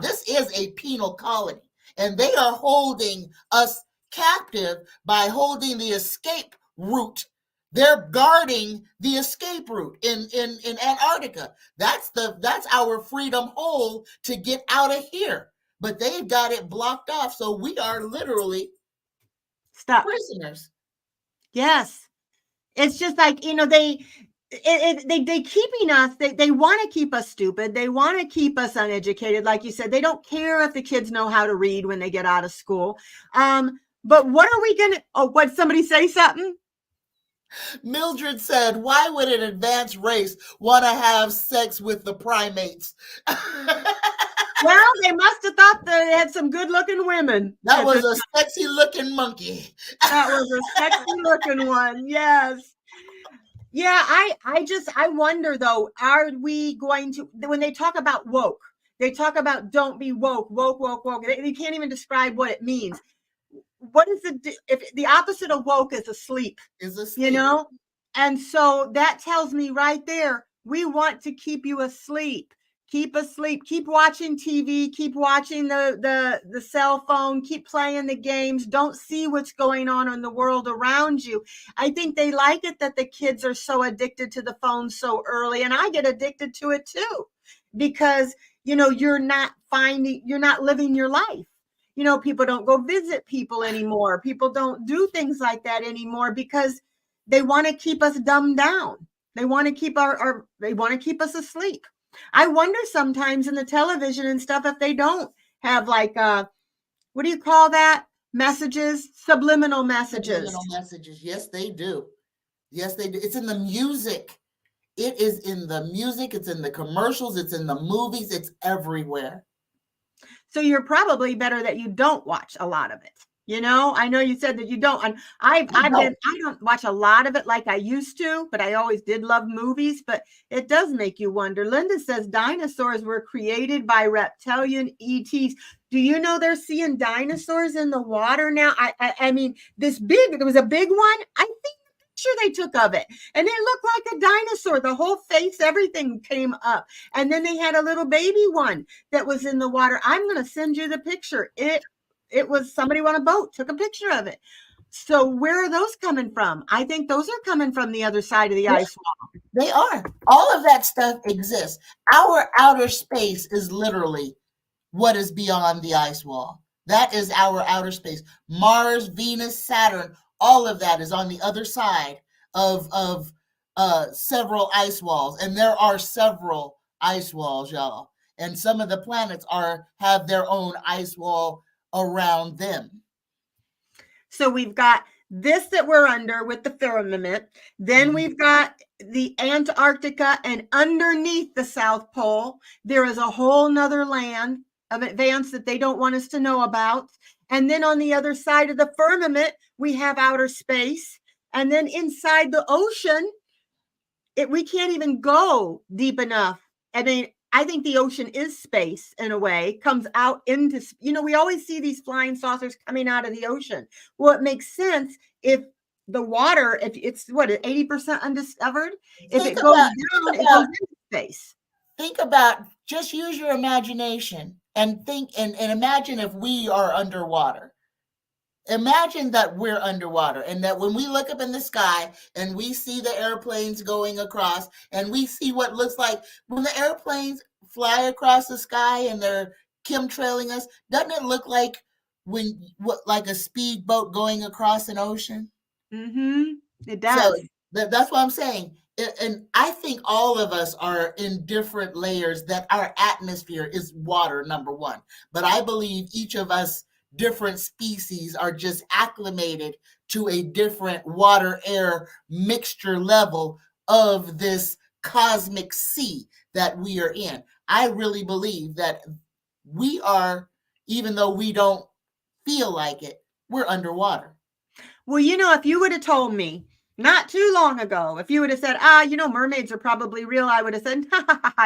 this is a penal colony, and they are holding us captive by holding the escape route. They're guarding the escape route in Antarctica. That's our freedom hole to get out of here. But they've got it blocked off, so we are literally stuck prisoners. Yes. It's just like, they keeping us, they want to keep us stupid. They want to keep us uneducated. Like you said, they don't care if the kids know how to read when they get out of school. But what are we going to, what, somebody say something? Mildred said, why would an advanced race want to have sex with the primates? Well, they must have thought they had some good-looking women. That was a sexy-looking monkey. That was a sexy-looking one, yes. Yeah, I wonder, though, are we going to, when they talk about woke, they talk about don't be woke. They can't even describe what it means. What is if the opposite of woke is asleep? And so that tells me right there, we want to keep you asleep. Keep asleep. Keep watching TV. Keep watching the cell phone. Keep playing the games. Don't see what's going on in the world around you. I think they like it that the kids are so addicted to the phone so early, and I get addicted to it too, because you're not living your life. People don't go visit people anymore. People don't do things like that anymore because they want to keep us dumbed down. They want to keep they want to keep us asleep. I wonder sometimes in the television and stuff if they don't have like what do you call that? Messages, subliminal messages. Subliminal messages. Yes, they do. Yes, they do. It's in the music. It is in the music. It's in the commercials. It's in the movies. It's everywhere. So you're probably better that you don't watch a lot of it. I know you said that you don't. And I don't watch a lot of it like I used to, but I always did love movies. But it does make you wonder. Linda says dinosaurs were created by reptilian ETs. Do you know they're seeing dinosaurs in the water now? I mean, there was a big one. I think the picture they took of it, and it looked like a dinosaur. The whole face, everything came up. And then they had a little baby one that was in the water. I'm going to send you the picture. It was somebody on a boat took a picture of it. So where are those coming from? I think those are coming from the other side of the ice wall. They are. All of that stuff exists. Our outer space is literally what is beyond the ice wall. That is our outer space. Mars, Venus, Saturn, all of that is on the other side of several ice walls. And there are several ice walls, y'all. And some of the planets have their own ice wall around them. So we've got this that we're under with the firmament. Then we've got the Antarctica, and underneath the South Pole, there is a whole nother land of advance that they don't want us to know about. And then on the other side of the firmament, we have outer space. And then inside the ocean, we can't even go deep enough. I mean, I think the ocean is space in a way, comes out into, we always see these flying saucers coming out of the ocean. Well, it makes sense if the water, if it's 80% undiscovered, if it goes down, it goes into space. Think about, just use your imagination and think and imagine if we are underwater. Imagine that we're underwater and that when we look up in the sky and we see the airplanes going across and we see what looks like when the airplanes fly across the sky and they're chemtrailing us, doesn't it look like like a speedboat going across an ocean? Mm-hmm. It does. So that's what I'm saying. And I think all of us are in different layers, that our atmosphere is water, number one. But I believe each of us, different species, are just acclimated to a different water-air mixture level of this cosmic sea that we are in. I really believe that we are, even though we don't feel like it, we're underwater. Well, if you would have told me, Not too long ago. If you would have said, mermaids are probably real, I would have said,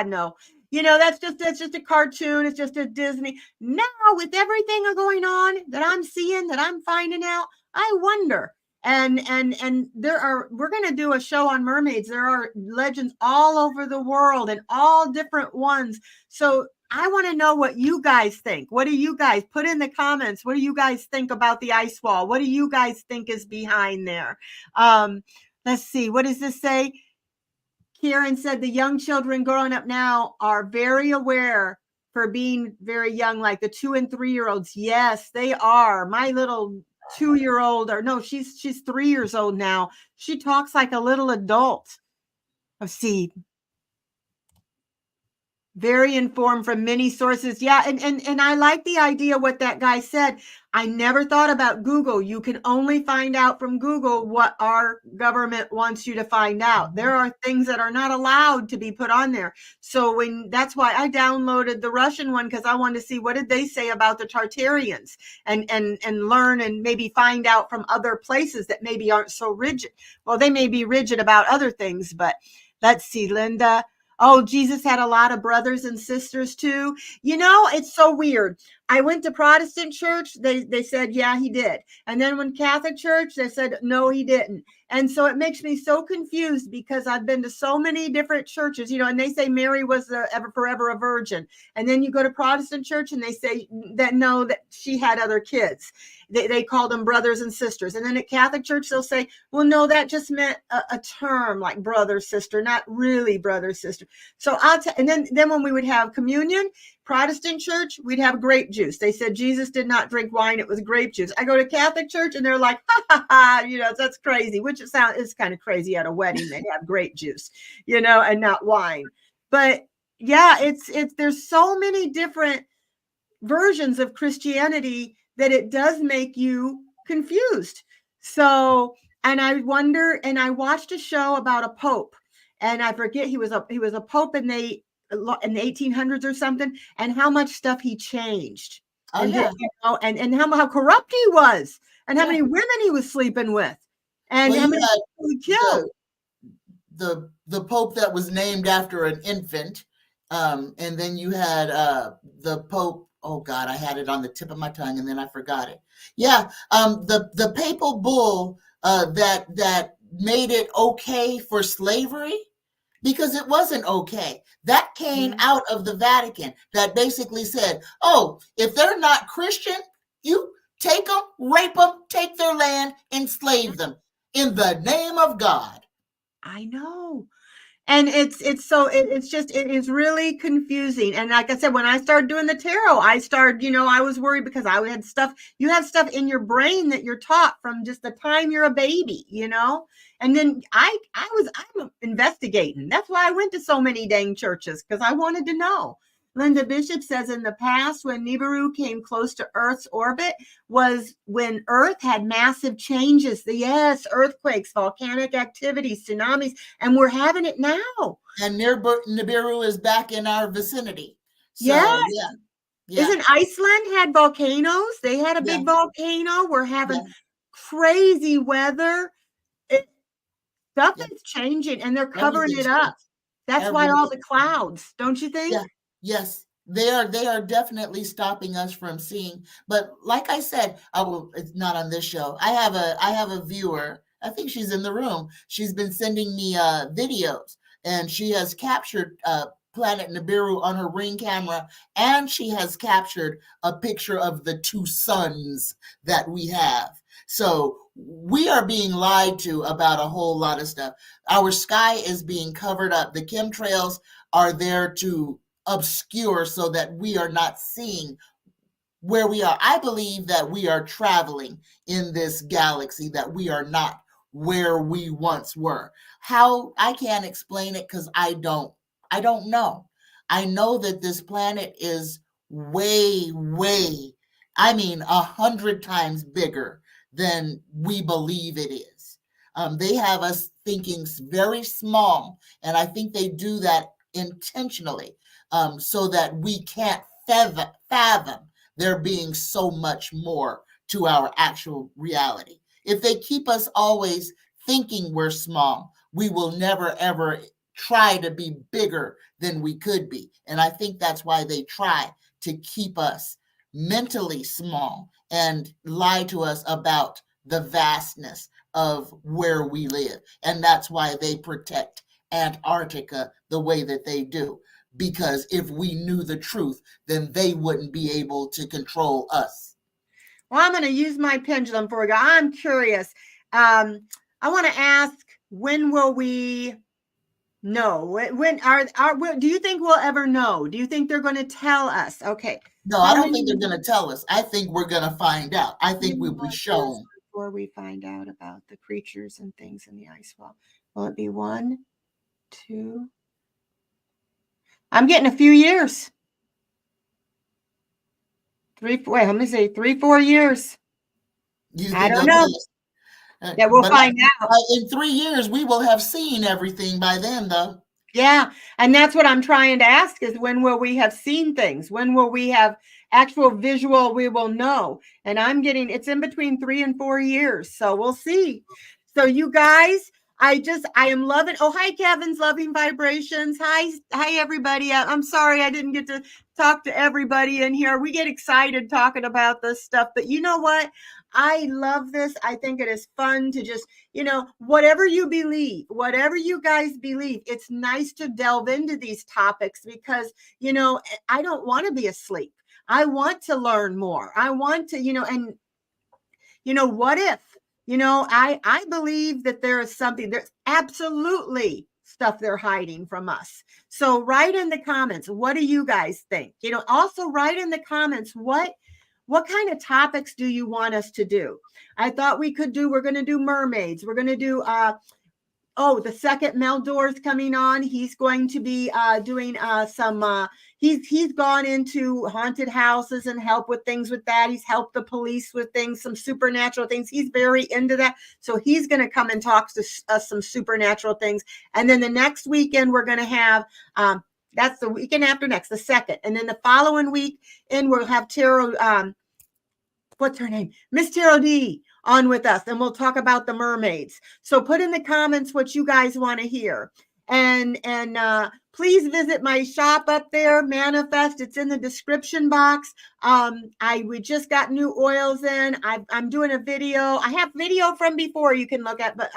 no. That's just a cartoon. It's just a Disney. Now, with everything going on that I'm seeing, that I'm finding out, I wonder. And we're going to do a show on mermaids. There are legends all over the world and all different ones. So I want to know what you guys think. What do you guys put in the comments? What do you guys think about the ice wall? What do you guys think is behind there? Let's see. What does this say? Kieran said the young children growing up now are very aware for being very young, like the 2 and 3 year olds. Yes, they are. My little 2-year-old, or no, she's 3 years old now. She talks like a little adult. Let's see. Very informed from many sources. Yeah, and I like the idea what that guy said. I never thought about Google. You can only find out from Google what our government wants you to find out. There are things that are not allowed to be put on there. So that's why I downloaded the Russian one, because I wanted to see what did they say about the Tartarians and learn and maybe find out from other places that maybe aren't so rigid. Well, they may be rigid about other things, but let's see, Linda. Oh, Jesus had a lot of brothers and sisters too. It's so weird. I went to Protestant church. They said, yeah, he did. And then when Catholic church, they said, no, he didn't. And so it makes me so confused, because I've been to so many different churches, and they say Mary was forever a virgin. And then you go to Protestant church and they say that, no, that she had other kids. They call them brothers and sisters. And then at Catholic church, they'll say, well, no, that just meant a term like brother, sister, not really brother, sister. So and then when we would have communion, Protestant church, we'd have grape juice. They said Jesus did not drink wine. It was grape juice. I go to Catholic church and they're like, that's crazy, which is kind of crazy at a wedding. They have grape juice, and not wine. But yeah, there's so many different versions of Christianity that it does make you confused. So, and I wonder, and I watched a show about a pope, and I forget he was a pope in the 1800s or something, and how much stuff he changed. Oh, and yeah. And how corrupt he was, and how many women he was sleeping with, and how many people he killed. The pope that was named after an infant, and then you had the pope. Oh God, I had it on the tip of my tongue and then I forgot it. Yeah, the papal bull that made it okay for slavery, because it wasn't okay. That came out of the Vatican, that basically said, oh, if they're not Christian, you take them, rape them, take their land, enslave them in the name of God. I know. And it is really confusing. And like I said, when I started doing the tarot, I was worried because I had stuff, you have stuff in your brain that you're taught from just the time you're a baby, and then I'm investigating. That's why I went to so many dang churches, because I wanted to know. Linda Bishop says in the past, when Nibiru came close to Earth's orbit, was when Earth had massive changes. Yes, earthquakes, volcanic activity, tsunamis, and we're having it now. And Nibiru is back in our vicinity. So, yes. Yeah. Isn't Iceland had volcanoes? They had a big volcano. We're having crazy weather. Stuff is changing, and they're covering it up. That's why all the clouds, don't you think? Yeah. Yes, they are definitely stopping us from seeing. But like I said, it's not on this show. I have a viewer. I think she's in the room. She's been sending me videos, and she has captured planet Nibiru on her Ring camera, and she has captured a picture of the 2 suns that we have. So we are being lied to about a whole lot of stuff. Our sky is being covered up. The chemtrails are there to obscure so that we are not seeing where we are. I believe that we are traveling in this galaxy, that we are not where we once were. How? I can't explain it, because I don't know. I know that this planet is way, 100 times bigger than we believe it is. They have us thinking very small, and I think they do that intentionally, so that we can't fathom there being so much more to our actual reality. If they keep us always thinking we're small. We will never, ever try to be bigger than we could be. And I think that's why they try to keep us mentally small and lie to us about the vastness of where we live. And that's why they protect Antarctica the way that they do. Because if we knew the truth, then they wouldn't be able to control us. Well, I'm going to use my pendulum for you. I'm curious. I want to ask, when will we know? When do you think we'll ever know? Do you think they're going to tell us? Okay. No, I don't think they're going to tell us. I think we're going to find out. I think we'll be shown. Before we find out about the creatures and things in the ice wall. Will it be 1, 2? I'm getting a few years. 3, 4, wait, let me say 3, 4 years. I don't know. Yeah, we'll find out. In 3 years, we will have seen everything by then, though. Yeah, and that's what I'm trying to ask is, when will we have seen things? When will we have actual visual? We will know. And I'm getting, it's in between 3 and 4 years. So we'll see. So you guys, I am loving. Oh, hi, Kevin's Loving Vibrations. Hi, everybody. I'm sorry I didn't get to talk to everybody in here. We get excited talking about this stuff, but you know what? I love this. I think it is fun to just, whatever you believe, whatever you guys believe, it's nice to delve into these topics because, I don't want to be asleep. I want to learn more. I want to, and, what if? I believe that there is something, there's absolutely stuff they're hiding from us. So write in the comments, what do you guys think? Also write in the comments, what kind of topics do you want us to do? I thought we're going to do mermaids. We're going to do, the second Meldor's coming on. He's going to be doing he's gone into haunted houses and help with things with that. He's helped the police with things, some supernatural things. He's very into that. So he's going to come and talk to us some supernatural things. And then the next weekend, we're going to have, that's the weekend after next, the 2nd. And then the following week, we'll have Tarot, what's her name? Miss Tarot D on with us, and we'll talk about the mermaids. So put in the comments what you guys want to hear. And please visit my shop up there, Manifest. It's in the description box. We just got new oils in. I'm doing a video. I have video from before you can look at, but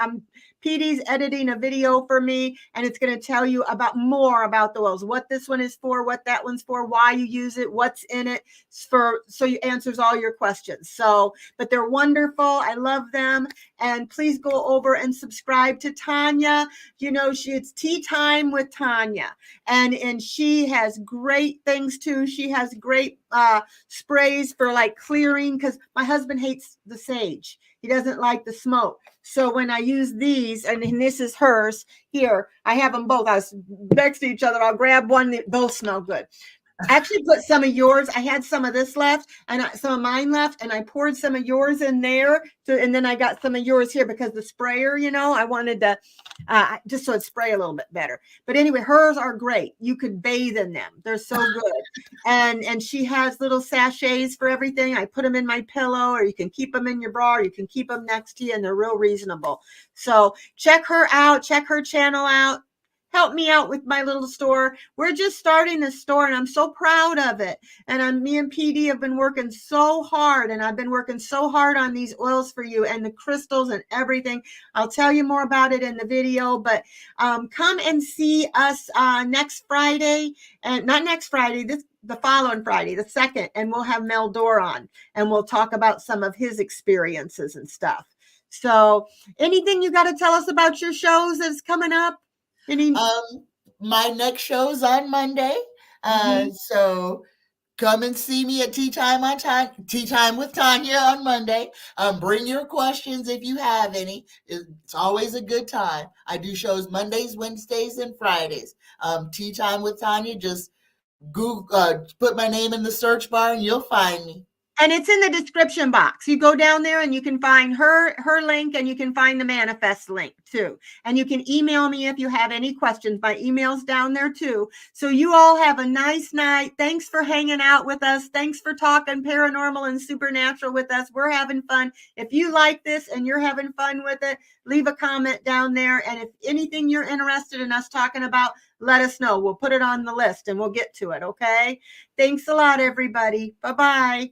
PD's editing a video for me, and it's going to tell you more about the oils, what this one is for, what that one's for, why you use it, what's in it, so it answers all your questions. So, but they're wonderful. I love them. And please go over and subscribe to Tanya. It's Tea Time with Tanya, and she has great things too. She has great sprays for like clearing, because my husband hates the sage. He doesn't like the smoke. So when I use these, and this is hers here, I have them both. I was next to each other. I'll grab one. They both smell good. I actually put some of yours. I had some of this left and some of mine left, and I poured some of yours in there. And then I got some of yours here because the sprayer, I wanted to just so it spray a little bit better. But anyway, hers are great. You could bathe in them. They're so good. And she has little sachets for everything. I put them in my pillow, or you can keep them in your bra, or you can keep them next to you, and they're real reasonable. So check her out. Check her channel out. Help me out with my little store. We're just starting this store, and I'm so proud of it. And me and PD have been working so hard, and I've been working so hard on these oils for you and the crystals and everything. I'll tell you more about it in the video, but come and see us next Friday, and not next Friday, the following Friday, the 2nd, and we'll have Meldor on, and we'll talk about some of his experiences and stuff. So anything you got to tell us about your shows that's coming up? My next show's on Monday. So come and see me at Tea Time with Tanya on Monday. Bring your questions if you have any. It's always a good time. I do shows Mondays, Wednesdays, and Fridays. Tea Time with Tanya, just Google, put my name in the search bar and you'll find me. And it's in the description box. You go down there and you can find her link, and you can find the manifest link too. And you can email me if you have any questions. My email's down there too. So you all have a nice night. Thanks for hanging out with us. Thanks for talking paranormal and supernatural with us. We're having fun. If you like this and you're having fun with it, leave a comment down there. And if anything you're interested in us talking about, let us know. We'll put it on the list and we'll get to it. Okay. Thanks a lot, everybody. Bye-bye.